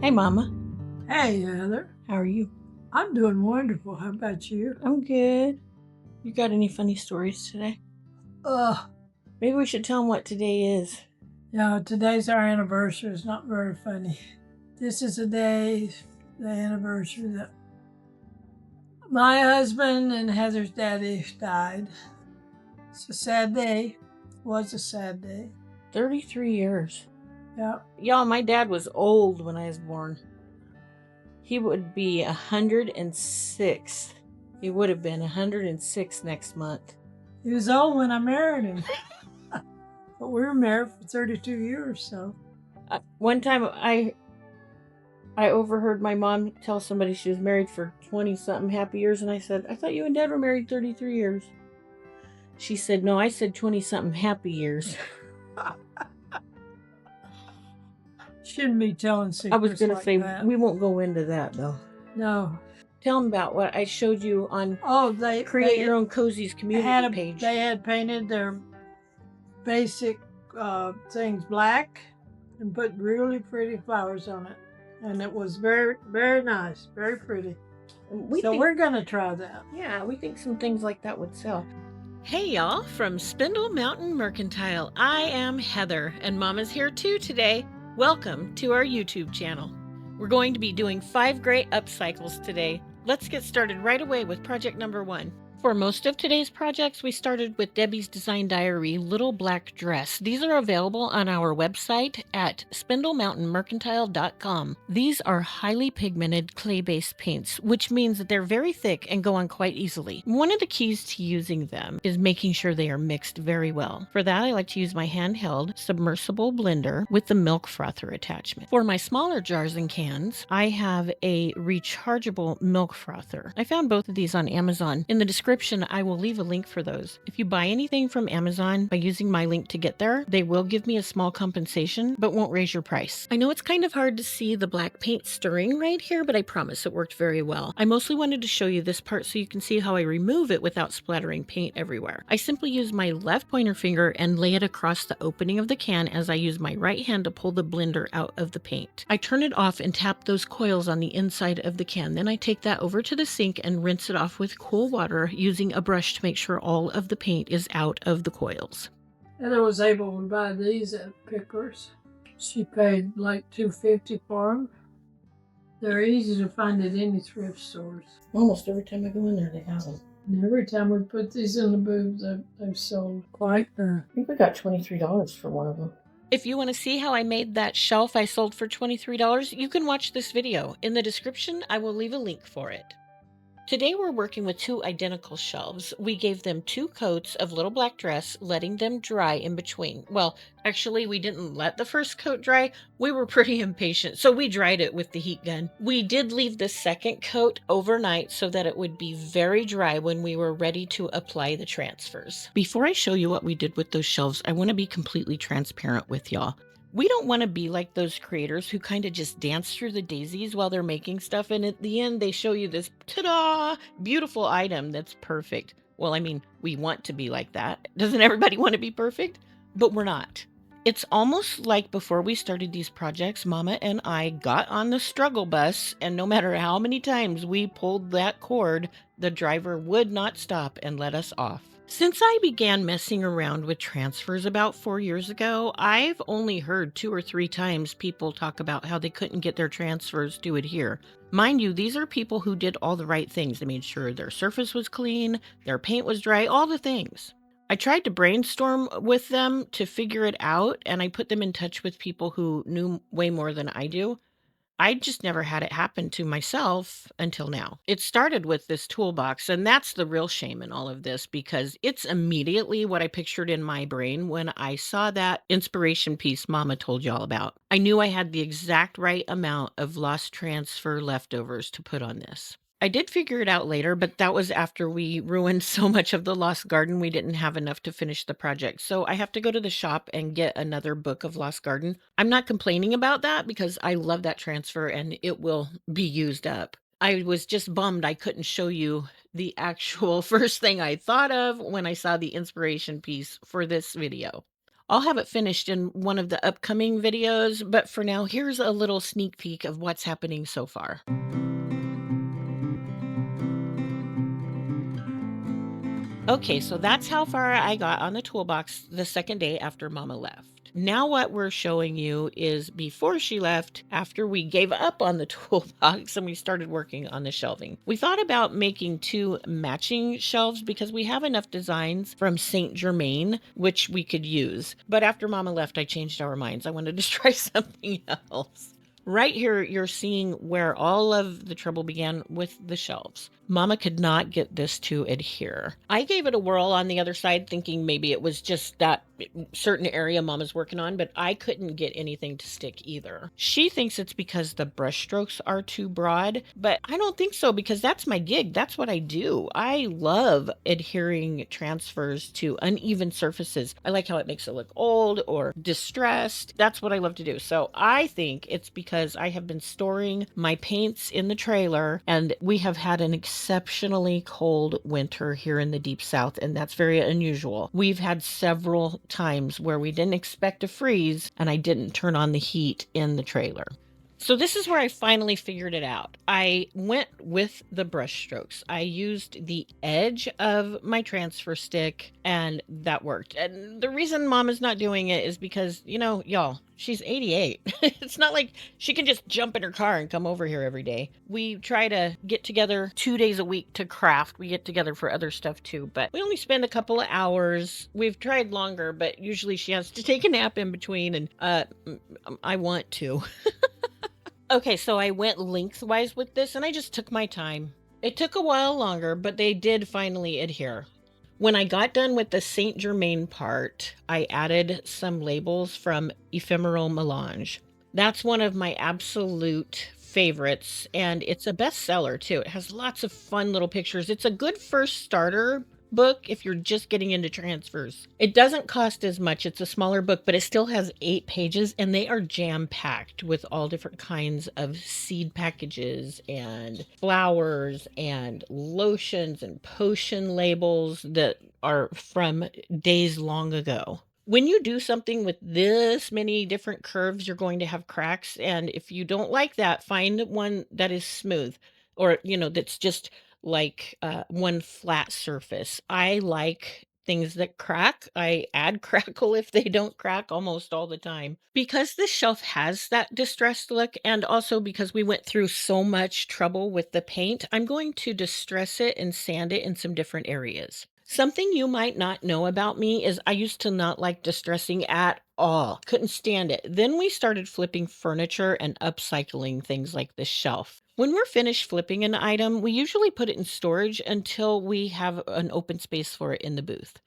Hey, Mama. Hey, Heather. How are you? I'm doing wonderful. How about you? I'm good. You got any funny stories today? Maybe we should tell them what today is. Yeah, today's our anniversary. It's not very funny. This is the anniversary that my husband and Heather's daddy died. It's a sad day. Was a sad day. 33 years. Yeah. Y'all, my dad was old when I was born. He would be 106. He would have been 106 next month. He was old when I married him. But we were married for 32 years, so. One time I overheard my mom tell somebody she was married for 20-something happy years, and I said, I thought you and Dad were married 33 years. She said, no, I said 20-something happy years. Shouldn't be telling secrets. I was going to like say, that. We won't go into that, though. No. Tell them about what I showed you on they Create Your Own Cozy's community page. They had painted their basic things black and put really pretty flowers on it. And it was very, very nice, very pretty. We're going to try that. Yeah, we think some things like that would sell. Hey y'all, from Spindle Mountain Mercantile, I am Heather, and Mama's here too today. Welcome to our YouTube channel. We're going to be doing 5 great upcycles today. Let's get started right away with project number 1. For most of today's projects, we started with Debbie's Design Diary Little Black Dress. These are available on our website at spindlemountainmercantile.com. These are highly pigmented clay-based paints, which means that they're very thick and go on quite easily. One of the keys to using them is making sure they are mixed very well. For that, I like to use my handheld submersible blender with the milk frother attachment. For my smaller jars and cans, I have a rechargeable milk frother. I found both of these on Amazon. In the description, I will leave a link for those. If you buy anything from Amazon by using my link to get there, they will give me a small compensation, but won't raise your price. I know it's kind of hard to see the black paint stirring right here, but I promise it worked very well. I mostly wanted to show you this part so you can see how I remove it without splattering paint everywhere. I simply use my left pointer finger and lay it across the opening of the can as I use my right hand to pull the blender out of the paint. I turn it off and tap those coils on the inside of the can. Then I take that over to the sink and rinse it off with cool water using a brush to make sure all of the paint is out of the coils. Heather was able to buy these at Pickers. She paid like $2.50 for them. They're easy to find at any thrift stores. Almost every time I go in there, they have them. And every time we put these in the booths, they've sold quite. I think we got $23 for one of them. If you want to see how I made that shelf I sold for $23, you can watch this video. In the description, I will leave a link for it. Today we're working with 2 identical shelves. We gave them 2 coats of Little Black Dress, letting them dry in between. Well, actually we didn't let the first coat dry. We were pretty impatient, so we dried it with the heat gun. We did leave the second coat overnight so that it would be very dry when we were ready to apply the transfers. Before I show you what we did with those shelves, I want to be completely transparent with y'all. We don't want to be like those creators who kind of just dance through the daisies while they're making stuff, and at the end they show you this ta-da beautiful item that's perfect. Well, I mean, we want to be like that. Doesn't everybody want to be perfect? But we're not. It's almost like before we started these projects, Mama and I got on the struggle bus, and no matter how many times we pulled that cord, the driver would not stop and let us off. Since I began messing around with transfers about 4 years ago, I've only heard 2 or 3 times people talk about how they couldn't get their transfers to adhere. Mind you, these are people who did all the right things. They made sure their surface was clean, their paint was dry, all the things. I tried to brainstorm with them to figure it out, and I put them in touch with people who knew way more than I do. I just never had it happen to myself until now. It started with this toolbox, and that's the real shame in all of this because it's immediately what I pictured in my brain when I saw that inspiration piece Mama told y'all about. I knew I had the exact right amount of lost transfer leftovers to put on this. I did figure it out later, but that was after we ruined so much of the Lost Garden, we didn't have enough to finish the project. So I have to go to the shop and get another book of Lost Garden. I'm not complaining about that because I love that transfer and it will be used up. I was just bummed I couldn't show you the actual first thing I thought of when I saw the inspiration piece for this video. I'll have it finished in one of the upcoming videos, but for now, here's a little sneak peek of what's happening so far. Okay, so that's how far I got on the toolbox the second day after Mama left. Now what we're showing you is before she left, after we gave up on the toolbox and we started working on the shelving. We thought about making 2 matching shelves because we have enough designs from Saint Germain, which we could use. But after Mama left, I changed our minds. I wanted to try something else. Right here, you're seeing where all of the trouble began with the shelves. Mama could not get this to adhere. I gave it a whirl on the other side, thinking maybe it was just that certain area Mama's working on, but I couldn't get anything to stick either. She thinks it's because the brush strokes are too broad, but I don't think so because that's my gig. That's what I do. I love adhering transfers to uneven surfaces. I like how it makes it look old or distressed. That's what I love to do. So I think it's because I have been storing my paints in the trailer and we have had an exceptionally cold winter here in the deep south, and that's very unusual. We've had several times where we didn't expect a freeze and I didn't turn on the heat in the trailer. So this is where I finally figured it out. I went with the brush strokes. I used the edge of my transfer stick and that worked. And the reason Mama's not doing it is because, y'all, she's 88. It's not like she can just jump in her car and come over here every day. We try to get together 2 days a week to craft. We get together for other stuff too, but we only spend a couple of hours. We've tried longer, but usually she has to take a nap in between, and I want to. Okay, so I went lengthwise with this and I just took my time. It took a while longer, but they did finally adhere. When I got done with the Saint Germain part, I added some labels from Ephemeral Melange. That's one of my absolute favorites, and it's a bestseller too. It has lots of fun little pictures. It's a good first starter book if you're just getting into transfers. It doesn't cost as much. It's a smaller book, but it still has 8 pages and they are jam-packed with all different kinds of seed packages and flowers and lotions and potion labels that are from days long ago. When you do something with this many different curves, you're going to have cracks. And if you don't like that, find one that is smooth or, that's just like one flat surface. I like things that crack. I add crackle if they don't crack almost all the time. Because this shelf has that distressed look, and also because we went through so much trouble with the paint, I'm going to distress it and sand it in some different areas. Something you might not know about me is I used to not like distressing at all. Couldn't stand it. Then we started flipping furniture and upcycling things like this shelf. When we're finished flipping an item, we usually put it in storage until we have an open space for it in the booth.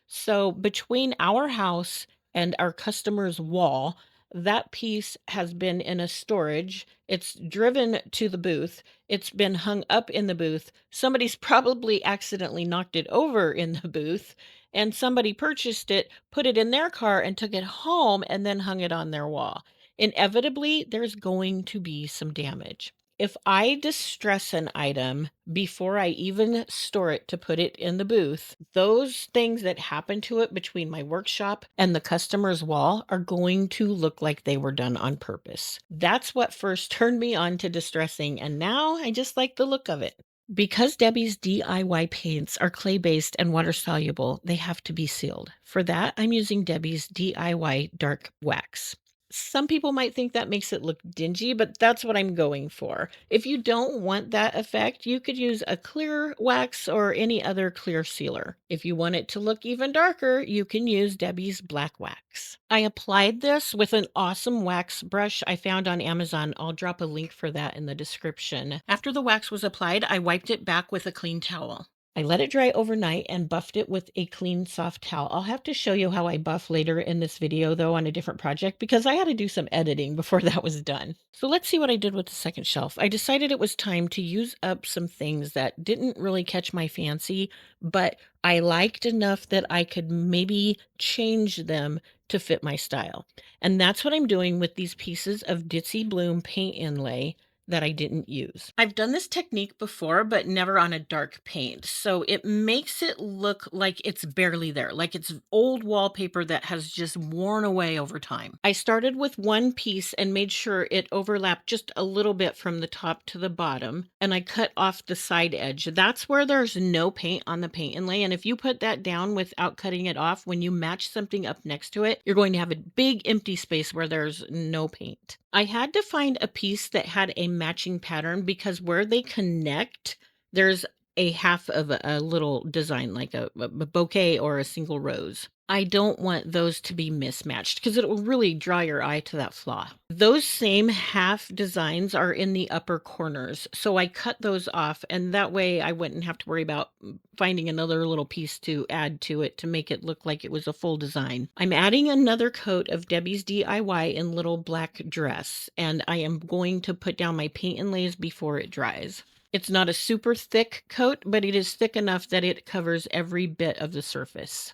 So between our house and our customer's wall, that piece has been in a storage. It's driven to the booth. It's been hung up in the booth. Somebody's probably accidentally knocked it over in the booth, and somebody purchased it, put it in their car, and took it home and then hung it on their wall. Inevitably, there's going to be some damage. If I distress an item before I even store it to put it in the booth, those things that happen to it between my workshop and the customer's wall are going to look like they were done on purpose. That's what first turned me on to distressing, and now I just like the look of it. Because Debbie's DIY paints are clay-based and water-soluble, they have to be sealed. For that, I'm using Debbie's DIY dark wax. Some people might think that makes it look dingy, but that's what I'm going for. If you don't want that effect, you could use a clear wax or any other clear sealer. If you want it to look even darker, you can use Debbie's black wax. I applied this with an awesome wax brush I found on Amazon. I'll drop a link for that in the description. After the wax was applied, I wiped it back with a clean towel. I let it dry overnight and buffed it with a clean, soft towel. I'll have to show you how I buff later in this video, though, on a different project because I had to do some editing before that was done. So let's see what I did with the second shelf. I decided it was time to use up some things that didn't really catch my fancy, but I liked enough that I could maybe change them to fit my style. And that's what I'm doing with these pieces of Ditzy Bloom paint inlay. that I didn't use. I've done this technique before, but never on a dark paint. So it makes it look like it's barely there, like it's old wallpaper that has just worn away over time. I started with one piece and made sure it overlapped just a little bit from the top to the bottom, and I cut off the side edge. That's where there's no paint on the paint inlay. And if you put that down without cutting it off, when you match something up next to it, you're going to have a big empty space where there's no paint. I had to find a piece that had a matching pattern because where they connect, there's a half of a little design, like a bouquet or a single rose. I don't want those to be mismatched because it will really draw your eye to that flaw. Those same half designs are in the upper corners, so I cut those off, and that way I wouldn't have to worry about finding another little piece to add to it to make it look like it was a full design. I'm adding another coat of Debbie's DIY in Little Black Dress, and I am going to put down my paint inlays before it dries. It's not a super thick coat, but it is thick enough that it covers every bit of the surface.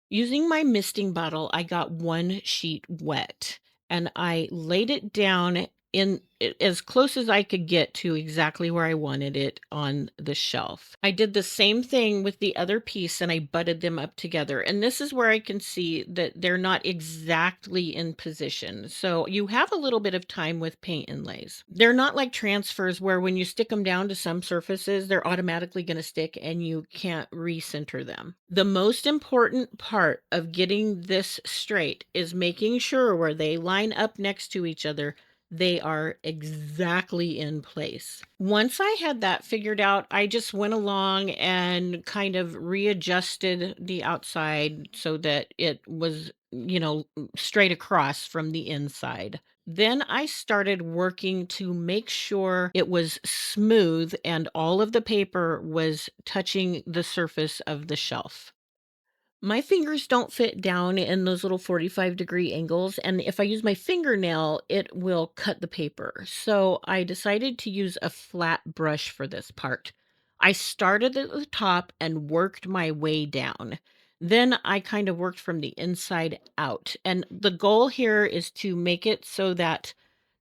Using my misting bottle, I got one sheet wet, and I laid it down in as close as I could get to exactly where I wanted it on the shelf. I did the same thing with the other piece, and I butted them up together. And this is where I can see that they're not exactly in position. So you have a little bit of time with paint inlays. They're not like transfers where when you stick them down to some surfaces, they're automatically going to stick and you can't recenter them. The most important part of getting this straight is making sure where they line up next to each other, they are exactly in place. Once I had that figured out, I just went along and kind of readjusted the outside so that it was, straight across from the inside. Then I started working to make sure it was smooth and all of the paper was touching the surface of the shelf. My fingers don't fit down in those little 45-degree angles, and if I use my fingernail, it will cut the paper. So I decided to use a flat brush for this part. I started at the top and worked my way down. Then I kind of worked from the inside out. And the goal here is to make it so that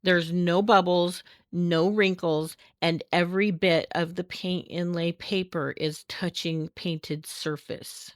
there's no bubbles, no wrinkles, and every bit of the paint inlay paper is touching painted surface.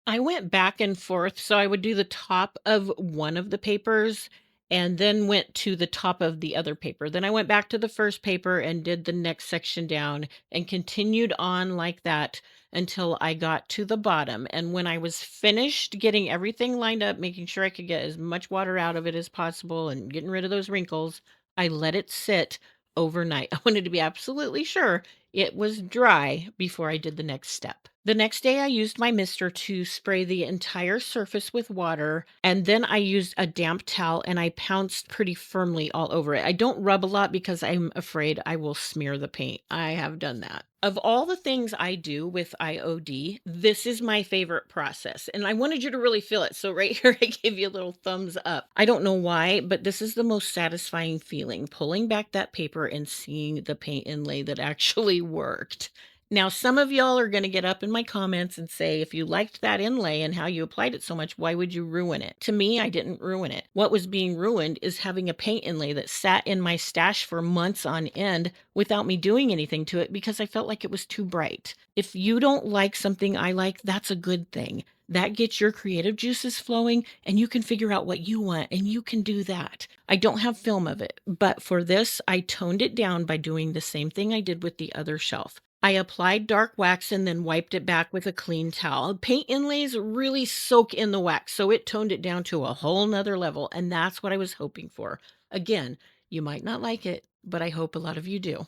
I went back and forth, so I would do the top of one of the papers and then went to the top of the other paper. Then I went back to the first paper and did the next section down and continued on like that until I got to the bottom. And when I was finished getting everything lined up, making sure I could get as much water out of it as possible and getting rid of those wrinkles, I let it sit overnight. I wanted to be absolutely sure it was dry before I did the next step. The next day, I used my mister to spray the entire surface with water, and then I used a damp towel and I pounced pretty firmly all over it. I don't rub a lot because I'm afraid I will smear the paint. I have done that. Of all the things I do with IOD, this is my favorite process, and I wanted you to really feel it. So right here, I gave you a little thumbs up. I don't know why, but this is the most satisfying feeling, pulling back that paper and seeing the paint inlay that actually worked. Now, some of y'all are going to get up in my comments and say, if you liked that inlay and how you applied it so much, why would you ruin it? To me, I didn't ruin it. What was being ruined is having a paint inlay that sat in my stash for months on end without me doing anything to it because I felt like it was too bright. If you don't like something I like, that's a good thing. That gets your creative juices flowing and you can figure out what you want and you can do that. I don't have film of it, but for this, I toned it down by doing the same thing I did with the other shelf. I applied dark wax and then wiped it back with a clean towel. Paint inlays really soak in the wax, so it toned it down to a whole nother level, and that's what I was hoping for. Again, you might not like it, but I hope a lot of you do.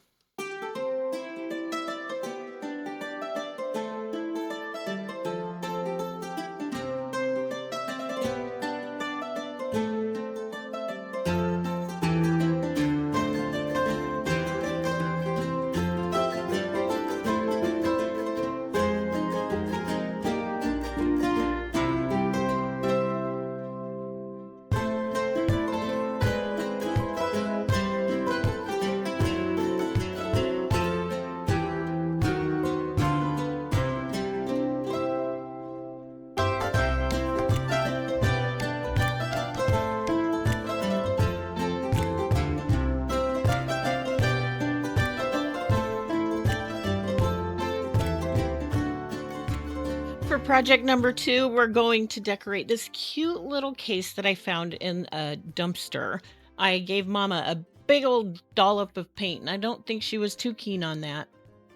For project number 2, we're going to decorate this cute little case that I found in a dumpster. I gave Mama a big old dollop of paint, and I don't think she was too keen on that.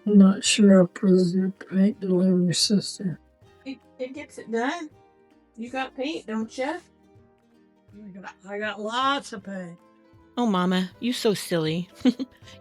I'm not sure I approve your paint delivery system. It gets it done. You got paint, don't you? I got lots of paint. Oh, Mama, you so silly.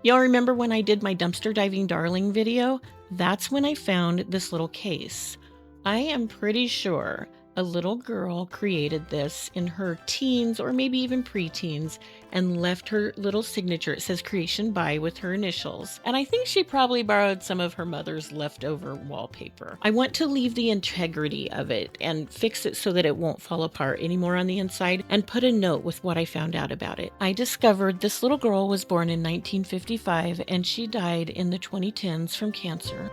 Y'all remember when I did my dumpster diving darling video? That's when I found this little case. I am pretty sure a little girl created this in her teens or maybe even preteens and left her little signature. It says creation by with her initials. And I think she probably borrowed some of her mother's leftover wallpaper. I want to leave the integrity of it and fix it so that it won't fall apart anymore on the inside and put a note with what I found out about it. I discovered this little girl was born in 1955 and she died in the 2010s from cancer.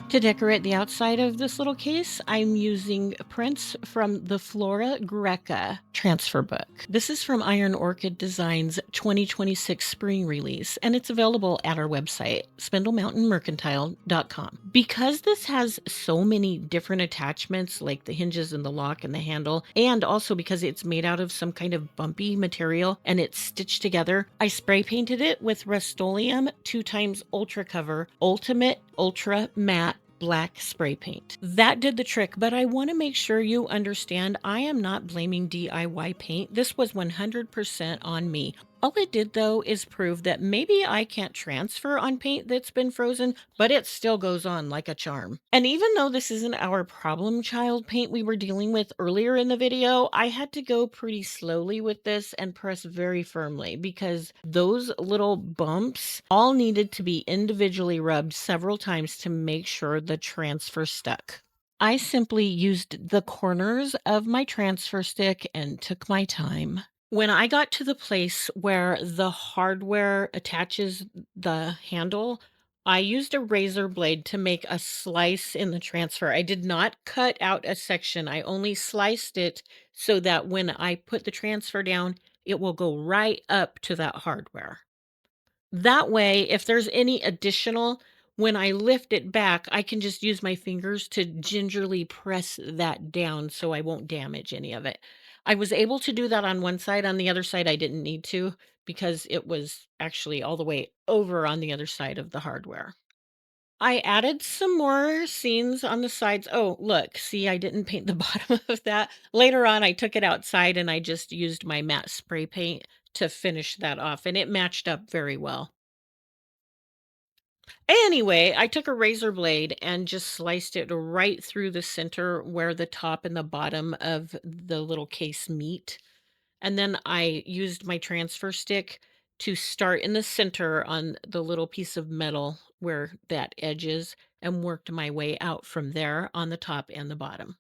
To decorate the outside of this little case, I'm using prints from the Flora Greca transfer book. This is from Iron Orchid Designs 2026 spring release, and it's available at our website, spindlemountainmercantile.com. Because this has so many different attachments, like the hinges and the lock and the handle, and also because it's made out of some kind of bumpy material and it's stitched together, I spray painted it with Rust-Oleum 2x Ultra Cover Ultimate Ultra Matte black spray paint. That did the trick, but I want to make sure you understand I am not blaming DIY paint. This was 100% on me. All it did, though, is prove that maybe I can't transfer on paint that's been frozen, but it still goes on like a charm. And even though this isn't our problem child paint we were dealing with earlier in the video, I had to go pretty slowly with this and press very firmly because those little bumps all needed to be individually rubbed several times to make sure the transfer stuck. I simply used the corners of my transfer stick and took my time. When I got to the place where the hardware attaches the handle, I used a razor blade to make a slice in the transfer. I did not cut out a section. I only sliced it so that when I put the transfer down, it will go right up to that hardware. That way, if there's any additional, when I lift it back, I can just use my fingers to gingerly press that down so I won't damage any of it. I was able to do that on one side. On the other side, I didn't need to because it was actually all the way over on the other side of the hardware. I added some more scenes on the sides. Oh, look, see, I didn't paint the bottom of that. Later on, I took it outside and I just used my matte spray paint to finish that off, and it matched up very well. Anyway, I took a razor blade and just sliced it right through the center where the top and the bottom of the little case meet. And then I used my transfer stick to start in the center on the little piece of metal where that edge is and worked my way out from there on the top and the bottom.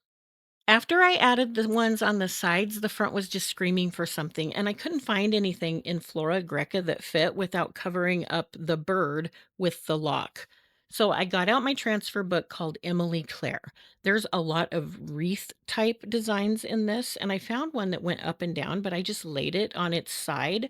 After I added the ones on the sides, the front was just screaming for something, and I couldn't find anything in Flora Greca that fit without covering up the bird with the lock. So I got out my transfer book called Emily Claire. There's a lot of wreath type designs in this, and I found one that went up and down, but I just laid it on its side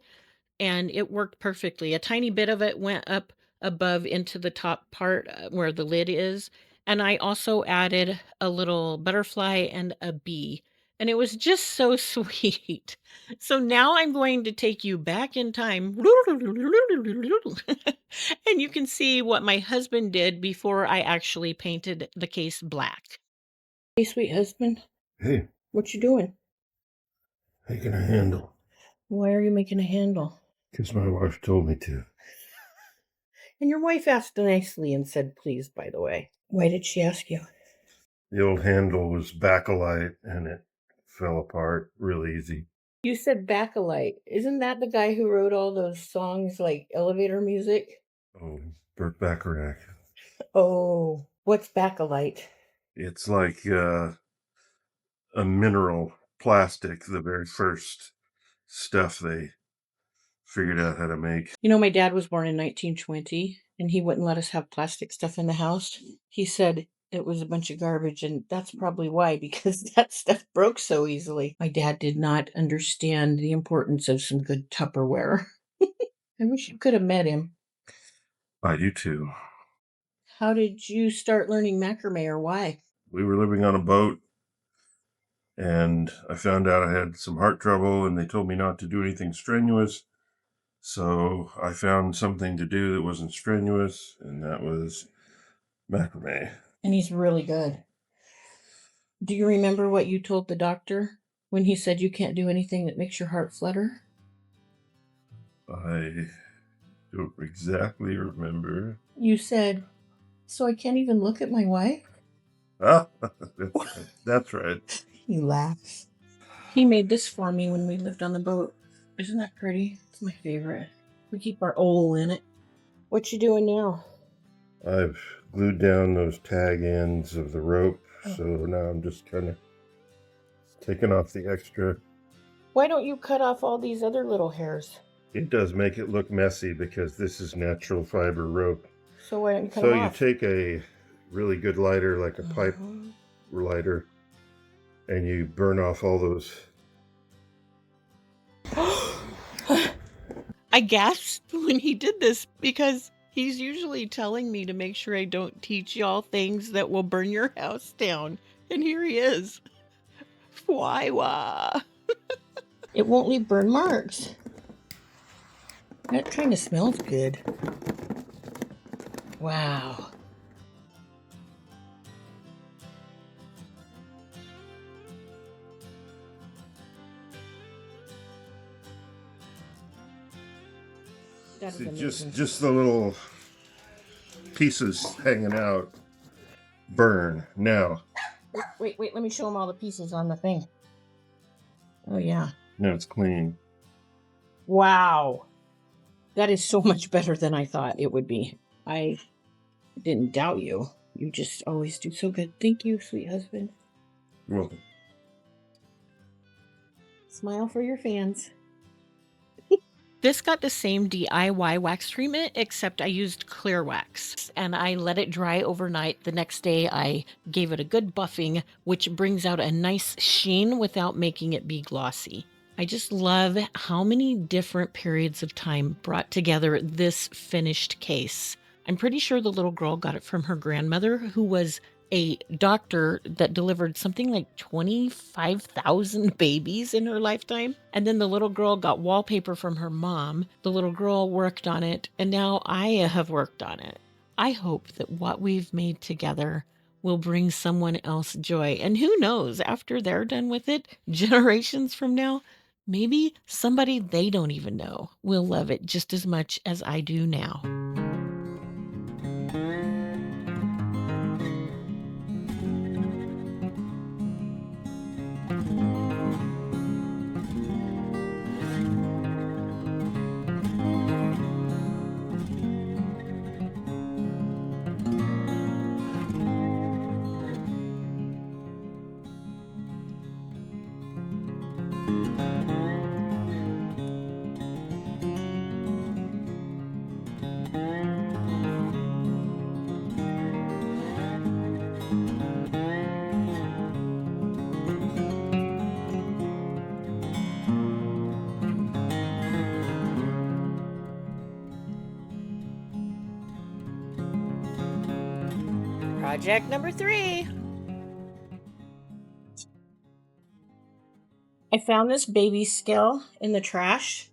and it worked perfectly. A tiny bit of it went up above into the top part where the lid is. And I also added a little butterfly and a bee. And it was just so sweet. So now I'm going to take you back in time. And you can see what my husband did before I actually painted the case black. Hey, sweet husband. Hey, What you doing? making a handle. Why are you making a handle? Because my wife told me to. And your wife asked nicely and said please, by the way. Why did she ask you? The old handle was bakelite and it fell apart real easy. You said bakelite. Isn't that the guy who wrote all those songs like elevator music? Oh, Burt Bacharach. Oh, what's bakelite? It's like a mineral plastic, the very first stuff they figured out how to make. You know, my dad was born in 1920 and he wouldn't let us have plastic stuff in the house. He said, it was a bunch of garbage, and that's probably why, because that stuff broke so easily. My dad did not understand the importance of some good Tupperware. I wish you could have met him. I do too. How did you start learning macrame, or why? We were living on a boat, and I found out I had some heart trouble, and they told me not to do anything strenuous. So I found something to do that wasn't strenuous, and that was macrame. And he's really good. Do you remember what you told the doctor when he said you can't do anything that makes your heart flutter? I don't exactly remember. You said, so I can't even look at my wife? Ah, that's right. He laughs. He made this for me when we lived on the boat. Isn't that pretty? It's my favorite. We keep our oil in it. What you doing now? I've glued down those tag ends of the rope, so now I'm just kind of taking off the extra. Why don't you cut off all these other little hairs? It does make it look messy because this is natural fiber rope. So why don't you cut them off? So you take a really good lighter, like a pipe lighter, and you burn off all those. I gasped when he did this because he's usually telling me to make sure I don't teach y'all things that will burn your house down. And here he is. Why? It won't leave burn marks. That kind of smells good. Wow. See, just the little pieces hanging out burn now. Wait, let me show him all the pieces on the thing. Oh, yeah. Now it's clean. Wow. That is so much better than I thought it would be. I didn't doubt you. You just always do so good. Thank you, sweet husband. You're welcome. Smile for your fans. This got the same DIY wax treatment, except I used clear wax, and I let it dry overnight. The next day, I gave it a good buffing, which brings out a nice sheen without making it be glossy. I just love how many different periods of time brought together this finished case. I'm pretty sure the little girl got it from her grandmother, who was a doctor that delivered something like 25,000 babies in her lifetime. And then the little girl got wallpaper from her mom. The little girl worked on it, and now I have worked on it. I hope that what we've made together will bring someone else joy. And who knows, after they're done with it, generations from now, maybe somebody they don't even know will love it just as much as I do now. Project number 3. I found this baby scale in the trash.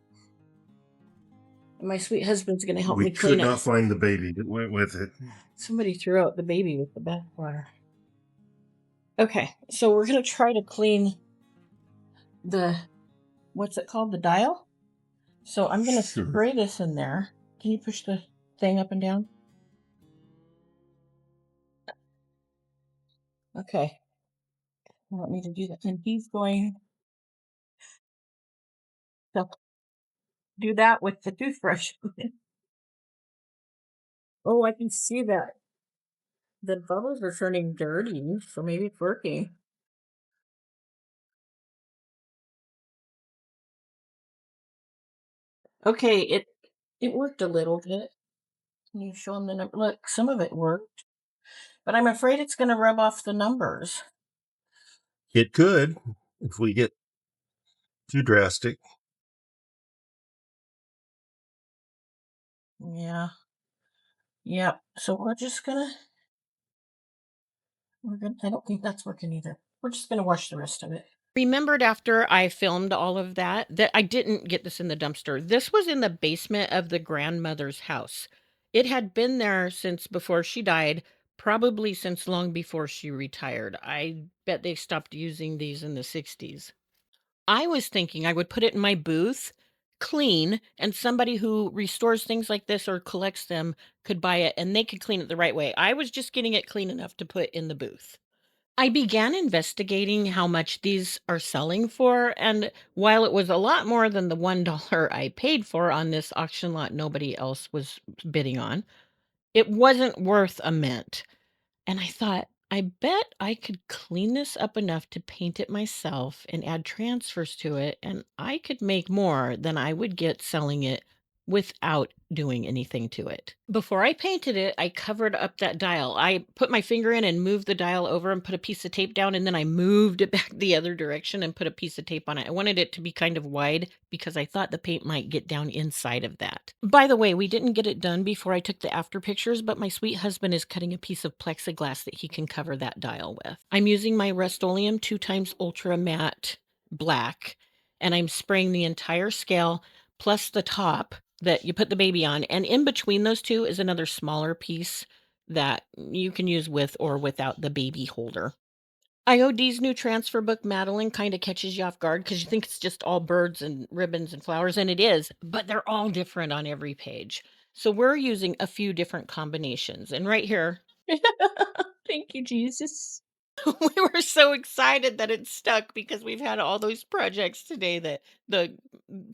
And my sweet husband's going to help me clean it. We could not find the baby that went with it. Somebody threw out the baby with the bathwater. Okay, so we're going to try to clean the, what's it called? The dial? So I'm going to spray this in there. Can you push the thing up and down? Okay. I want me to do that. And he's going to do that with the toothbrush. Oh, I can see that. The bubbles are turning dirty, so maybe it's working. Okay, it worked a little bit. Can you show them the number? Look, some of it worked. but I'm afraid it's going to rub off the numbers. It could if we get too drastic. Yeah. Yep. So I don't think that's working either. We're just gonna wash the rest of it. Remembered after I filmed all of that I didn't get this in the dumpster. This was in the basement of the grandmother's house. It had been there since before she died, probably since long before she retired. I bet they stopped using these in the 60s. I was thinking I would put it in my booth, clean, and somebody who restores things like this or collects them could buy it and they could clean it the right way. I was just getting it clean enough to put in the booth. I began investigating how much these are selling for, and while it was a lot more than the $1 I paid for on this auction lot nobody else was bidding on, it wasn't worth a mint. And I thought, I bet I could clean this up enough to paint it myself and add transfers to it, and I could make more than I would get selling it without doing anything to it. Before I painted it, I covered up that dial. I put my finger in and moved the dial over and put a piece of tape down, and then I moved it back the other direction and put a piece of tape on it. I wanted it to be kind of wide because I thought the paint might get down inside of that. By the way, we didn't get it done before I took the after pictures, but my sweet husband is cutting a piece of plexiglass that he can cover that dial with. I'm using my Rust-Oleum 2x Ultra Matte Black, and I'm spraying the entire scale plus the top that you put the baby on, and in between those two is another smaller piece that you can use with or without the baby holder. IOD's new transfer book, Madeline, kind of catches you off guard because you think it's just all birds and ribbons and flowers, and it is, but they're all different on every page. So we're using a few different combinations. And right here, Thank you, Jesus. we were so excited that it stuck because we've had all those projects today that the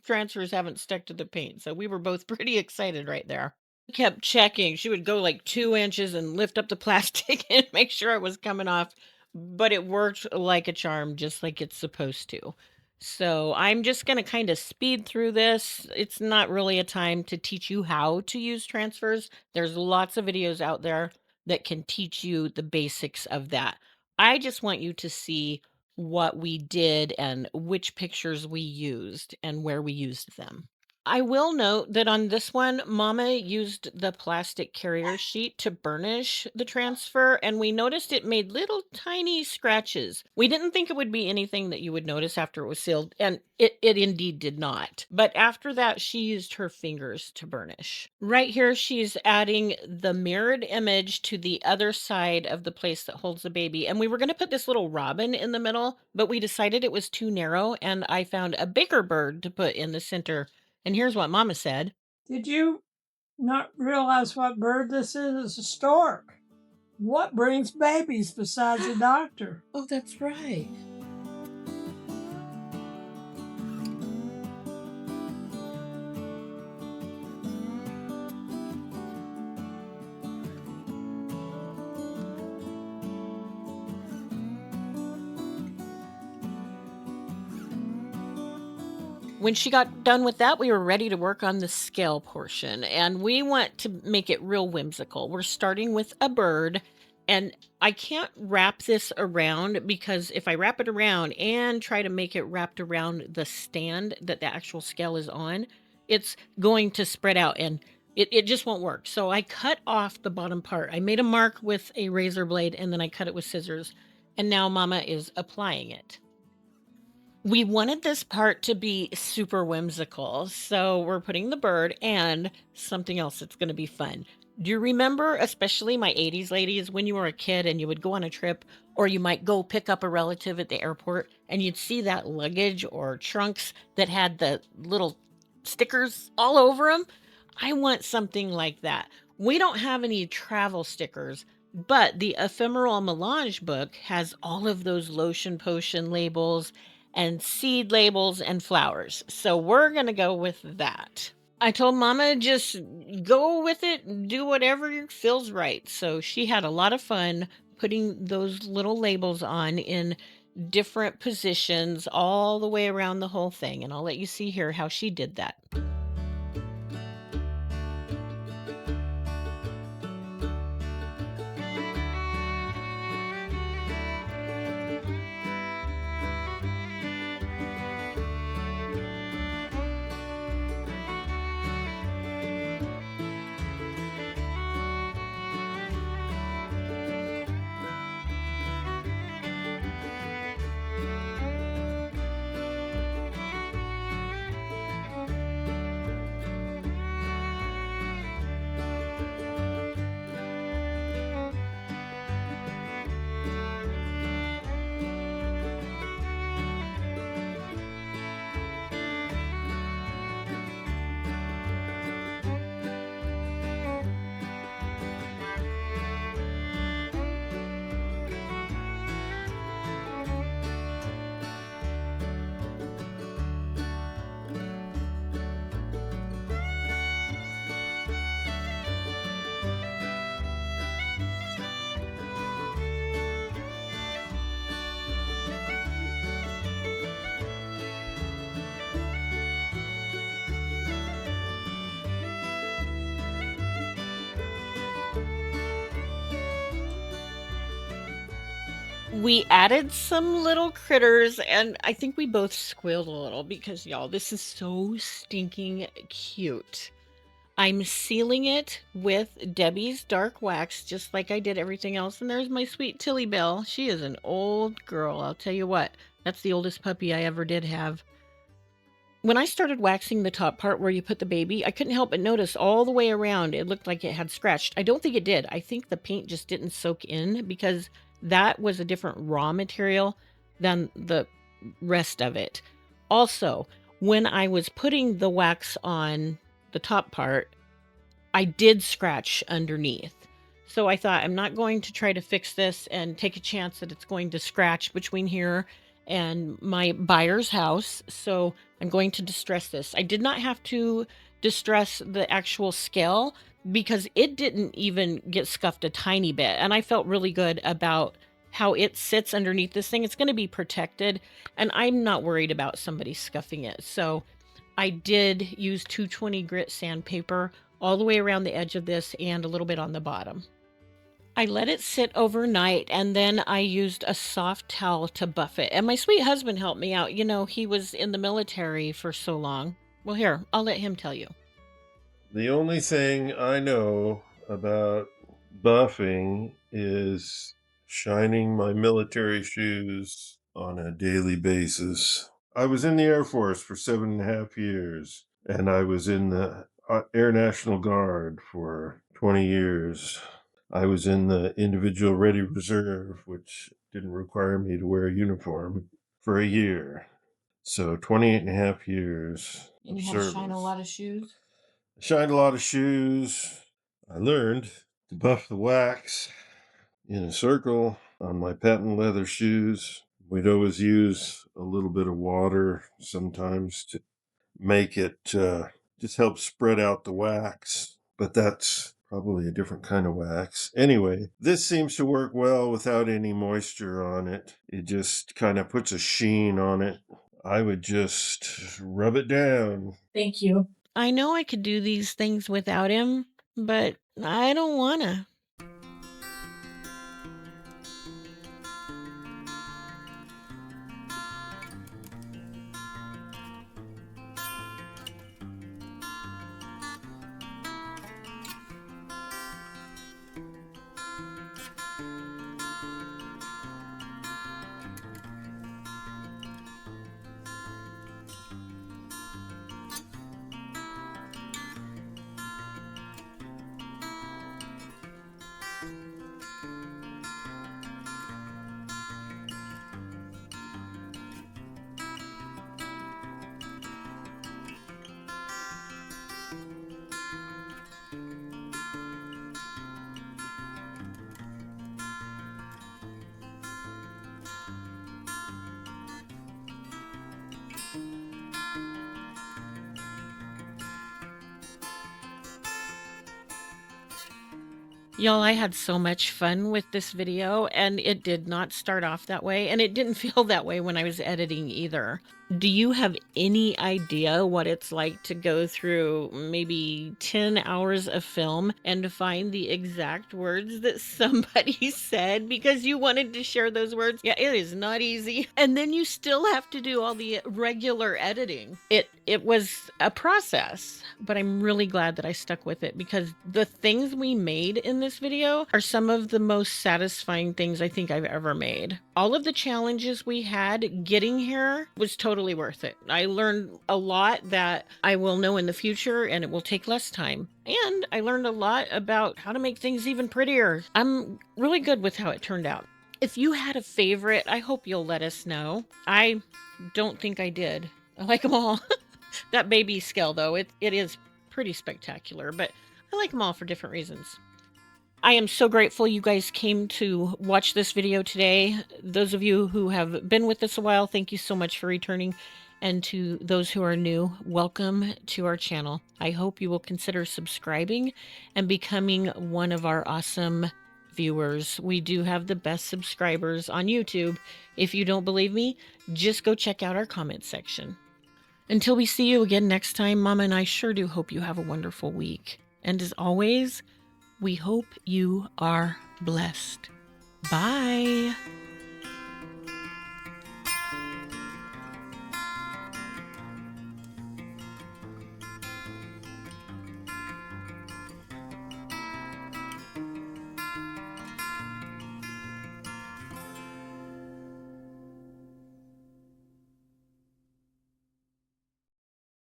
transfers haven't stuck to the paint. So we were both pretty excited right there. Kept checking. She would go like 2 inches and lift up the plastic and make sure it was coming off, but it worked like a charm, just like it's supposed to. So I'm just going to kind of speed through this. It's not really a time to teach you how to use transfers. There's lots of videos out there that can teach you the basics of that. I just want you to see what we did and which pictures we used and where we used them. I will note that on this one, Mama used the plastic carrier sheet to burnish the transfer, and we noticed it made little tiny scratches. We didn't think it would be anything that you would notice after it was sealed, and it indeed did not. But after that, she used her fingers to burnish. Right here, she's adding the mirrored image to the other side of the place that holds the baby. And we were going to put this little robin in the middle, but we decided it was too narrow, and I found a bigger bird to put in the center. And here's what Mama said. Did you not realize what bird this is? It's a stork. What brings babies besides a doctor? Oh, that's right. When she got done with that, we were ready to work on the scale portion, and we want to make it real whimsical. We're starting with a bird, and I can't wrap this around because if I wrap it around and try to make it wrapped around the stand that the actual scale is on, it's going to spread out and it just won't work. So I cut off the bottom part. I made a mark with a razor blade and then I cut it with scissors, and now Mama is applying it. We wanted this part to be super whimsical, so we're putting the bird and something else that's going to be fun. Do you remember, especially my 80s ladies, when you were a kid and you would go on a trip or you might go pick up a relative at the airport and you'd see that luggage or trunks that had the little stickers all over them? I want something like that. We don't have any travel stickers, but the Ephemeral Melange book has all of those lotion potion labels and seed labels and flowers. So we're going to go with that. I told Mama just go with it and do whatever feels right. So she had a lot of fun putting those little labels on in different positions all the way around the whole thing. And I'll let you see here how she did that. We added some little critters, and I think we both squealed a little because, y'all, this is so stinking cute. I'm sealing it with Debbie's dark wax, just like I did everything else. And there's my sweet Tilly Belle. She is an old girl, I'll tell you what. That's the oldest puppy I ever did have. When I started waxing the top part where you put the baby, I couldn't help but notice all the way around it looked like it had scratched. I don't think it did. I think the paint just didn't soak in because that was a different raw material than the rest of it. Also, when I was putting the wax on the top part, I did scratch underneath. So I thought, I'm not going to try to fix this and take a chance that it's going to scratch between here and my buyer's house. So I'm going to distress this. I did not have to distress the actual scale because it didn't even get scuffed a tiny bit. And I felt really good about how it sits underneath this thing. It's going to be protected, and I'm not worried about somebody scuffing it. So I did use 220 grit sandpaper all the way around the edge of this and a little bit on the bottom. I let it sit overnight, and then I used a soft towel to buff it. And my sweet husband helped me out. You know, he was in the military for so long. Well, here, I'll let him tell you. The only thing I know about buffing is shining my military shoes on a daily basis. I was in the Air Force for 7.5 years, and I was in the Air National Guard for 20 years. I was in the Individual Ready Reserve, which didn't require me to wear a uniform, for a year. So 28.5 years. And you had to shine a lot of shoes? I shined a lot of shoes. I learned to buff the wax in a circle on my patent leather shoes. We'd always use a little bit of water sometimes to make it just help spread out the wax, but that's probably a different kind of wax. Anyway, this seems to work well without any moisture on it. It just kind of puts a sheen on it. I would just rub it down. Thank you. I know I could do these things without him, but I don't wanna. Y'all, I had so much fun with this video, and it did not start off that way, and it didn't feel that way when I was editing either. Do you have any idea what it's like to go through maybe 10 hours of film and to find the exact words that somebody said because you wanted to share those words? Yeah, it is not easy. And then you still have to do all the regular editing. It was a process, but I'm really glad that I stuck with it because the things we made in this video are some of the most satisfying things I think I've ever made. All of the challenges we had getting here was totally worth it. I learned a lot that I will know in the future, and it will take less time. And I learned a lot about how to make things even prettier. I'm really good with how it turned out. If you had a favorite, I hope you'll let us know. I don't think I did. I like them all. That baby scale, though, it is pretty spectacular, but I like them all for different reasons. I am so grateful you guys came to watch this video today. Those of you who have been with us a while, thank you so much for returning. And to those who are new, welcome to our channel. I hope you will consider subscribing and becoming one of our awesome viewers. We do have the best subscribers on YouTube. If you don't believe me, just go check out our comment section. Until we see you again next time, Mama and I sure do hope you have a wonderful week. And as always, we hope you are blessed. Bye.